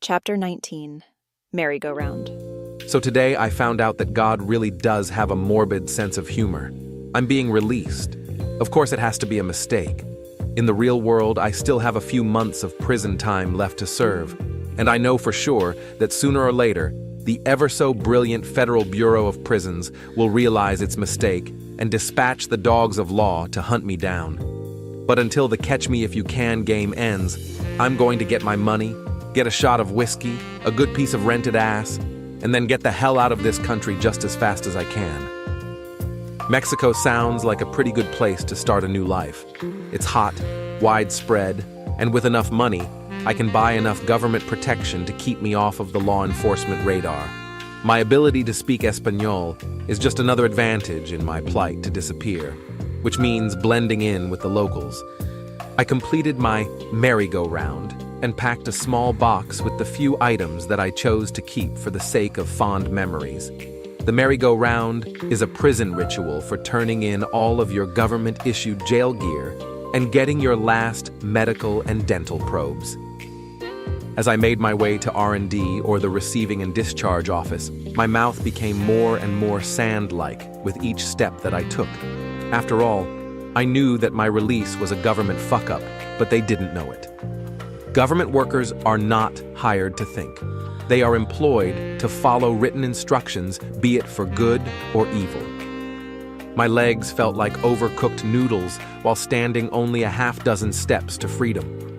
Chapter 19. Merry-Go-Round. So today I found out that God really does have a morbid sense of humor. I'm being released. Of course it has to be a mistake. In the real world, I still have a few months of prison time left to serve, and I know for sure that sooner or later, the ever-so-brilliant Federal Bureau of Prisons will realize its mistake and dispatch the dogs of law to hunt me down. But until the catch-me-if-you-can game ends, I'm going to get my money, get a shot of whiskey, a good piece of rented ass, and then get the hell out of this country just as fast as I can. Mexico sounds like a pretty good place to start a new life. It's hot, widespread, and with enough money, I can buy enough government protection to keep me off of the law enforcement radar. My ability to speak Espanol is just another advantage in my plight to disappear, which means blending in with the locals. I completed my merry-go-round and packed a small box with the few items that I chose to keep for the sake of fond memories. The merry-go-round is a prison ritual for turning in all of your government-issued jail gear and getting your last medical and dental probes. As I made my way to R&D, or the receiving and discharge office, my mouth became more and more sand-like with each step that I took. After all, I knew that my release was a government fuck-up, but they didn't know it. Government workers are not hired to think. They are employed to follow written instructions, be it for good or evil. My legs felt like overcooked noodles while standing only a half-dozen steps to freedom.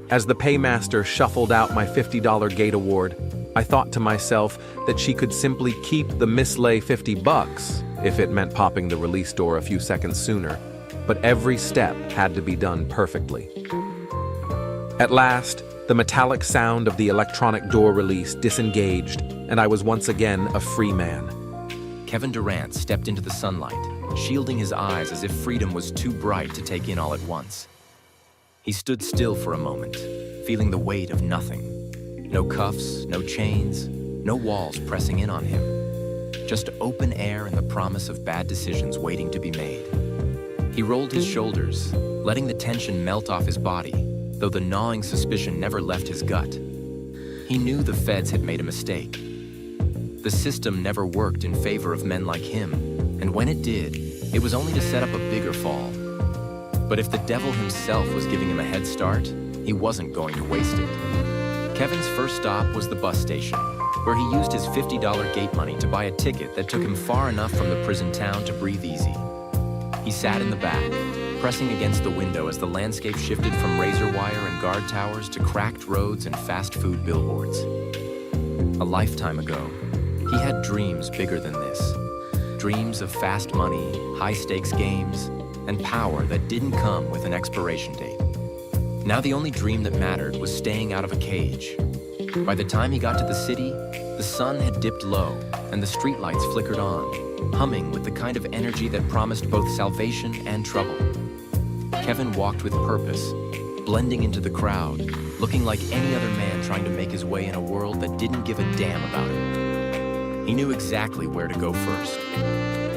As the paymaster shuffled out my $50 gate award, I thought to myself that she could simply keep the mislay $50 if it meant popping the release door a few seconds sooner, but every step had to be done perfectly. At last, the metallic sound of the electronic door release disengaged, and I was once again a free man. Kevin Durant stepped into the sunlight, shielding his eyes as if freedom was too bright to take in all at once. He stood still for a moment, feeling the weight of nothing. No cuffs, no chains, no walls pressing in on him. Just open air and the promise of bad decisions waiting to be made. He rolled his shoulders, letting the tension melt off his body, though the gnawing suspicion never left his gut. He knew the feds had made a mistake. The system never worked in favor of men like him, and when it did, it was only to set up a bigger fall. But if the devil himself was giving him a head start, he wasn't going to waste it. Kevin's first stop was the bus station, where he used his $50 gate money to buy a ticket that took him far enough from the prison town to breathe easy. He sat in the back, pressing against the window as the landscape shifted from razor wire and guard towers to cracked roads and fast food billboards. A lifetime ago, he had dreams bigger than this. Dreams of fast money, high-stakes games, and power that didn't come with an expiration date. Now the only dream that mattered was staying out of a cage. By the time he got to the city, the sun had dipped low and the streetlights flickered on, humming with the kind of energy that promised both salvation and trouble. Kevin walked with purpose, blending into the crowd, looking like any other man trying to make his way in a world that didn't give a damn about him. He knew exactly where to go first.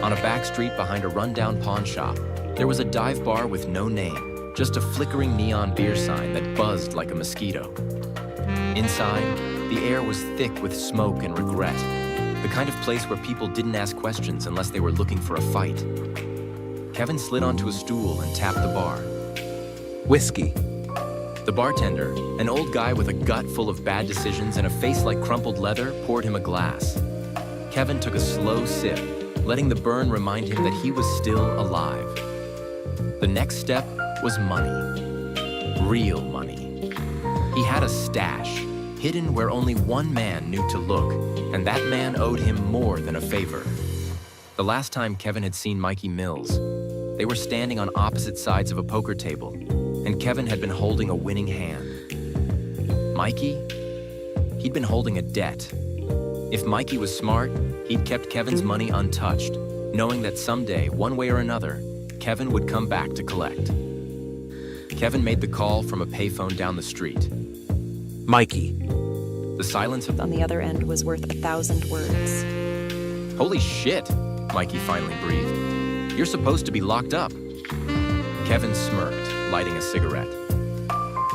On a back street behind a rundown pawn shop, there was a dive bar with no name, just a flickering neon beer sign that buzzed like a mosquito. Inside, the air was thick with smoke and regret, the kind of place where people didn't ask questions unless they were looking for a fight. Kevin slid onto a stool and tapped the bar. Whiskey. The bartender, an old guy with a gut full of bad decisions and a face like crumpled leather, poured him a glass. Kevin took a slow sip, letting the burn remind him that he was still alive. The next step was money. Real money. He had a stash, hidden where only one man knew to look, and that man owed him more than a favor. The last time Kevin had seen Mikey Mills, they were standing on opposite sides of a poker table, and Kevin had been holding a winning hand. Mikey? He'd been holding a debt. If Mikey was smart, he'd kept Kevin's money untouched, knowing that someday, one way or another, Kevin would come back to collect. Kevin made the call from a payphone down the street. Mikey. The silence On the other end was worth 1,000 words. Holy shit, Mikey finally breathed. You're supposed to be locked up. Kevin smirked, lighting a cigarette.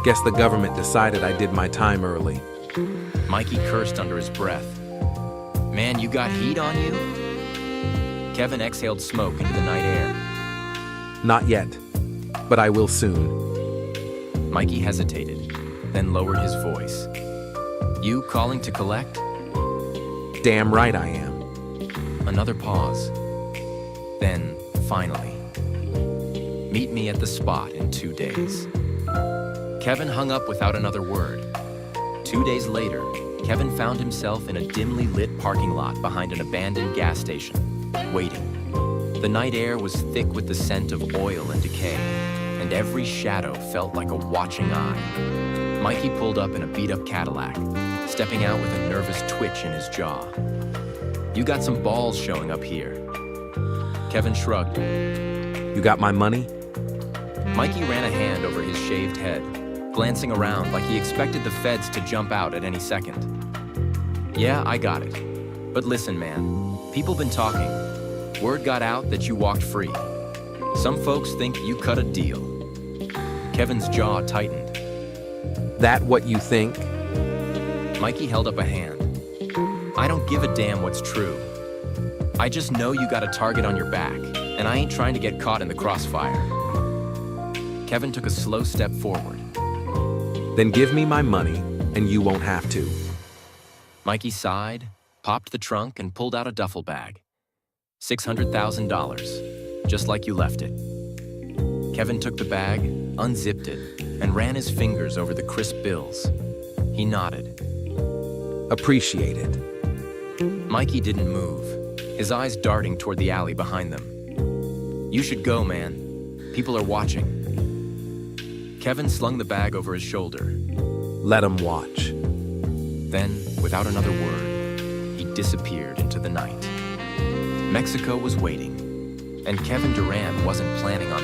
Guess the government decided I did my time early. Mikey cursed under his breath. Man, you got heat on you? Kevin exhaled smoke into the night air. Not yet, but I will soon. Mikey hesitated, then lowered his voice. You calling to collect? Damn right I am. Another pause. Then, finally, meet me at the spot in 2 days. Kevin hung up without another word. 2 days later, Kevin found himself in a dimly lit parking lot behind an abandoned gas station, waiting. The night air was thick with the scent of oil and decay, and every shadow felt like a watching eye. Mikey pulled up in a beat-up Cadillac, stepping out with a nervous twitch in his jaw. You got some balls showing up here. Kevin shrugged. You got my money? Mikey ran a hand over his shaved head, glancing around like he expected the feds to jump out at any second. Yeah, I got it. But listen, man, people been talking. Word got out that you walked free. Some folks think you cut a deal. Kevin's jaw tightened. That what you think? Mikey held up a hand. I don't give a damn what's true. I just know you got a target on your back, and I ain't trying to get caught in the crossfire. Kevin took a slow step forward. Then give me my money, and you won't have to. Mikey sighed, popped the trunk, and pulled out a duffel bag. $600,000, just like you left it. Kevin took the bag, unzipped it, and ran his fingers over the crisp bills. He nodded. Appreciate it. Mikey didn't move, his eyes darting toward the alley behind them. You should go, man. People are watching. Kevin slung the bag over his shoulder. Let 'em watch. Then, without another word, he disappeared into the night. Mexico was waiting, and Kevin Durant wasn't planning on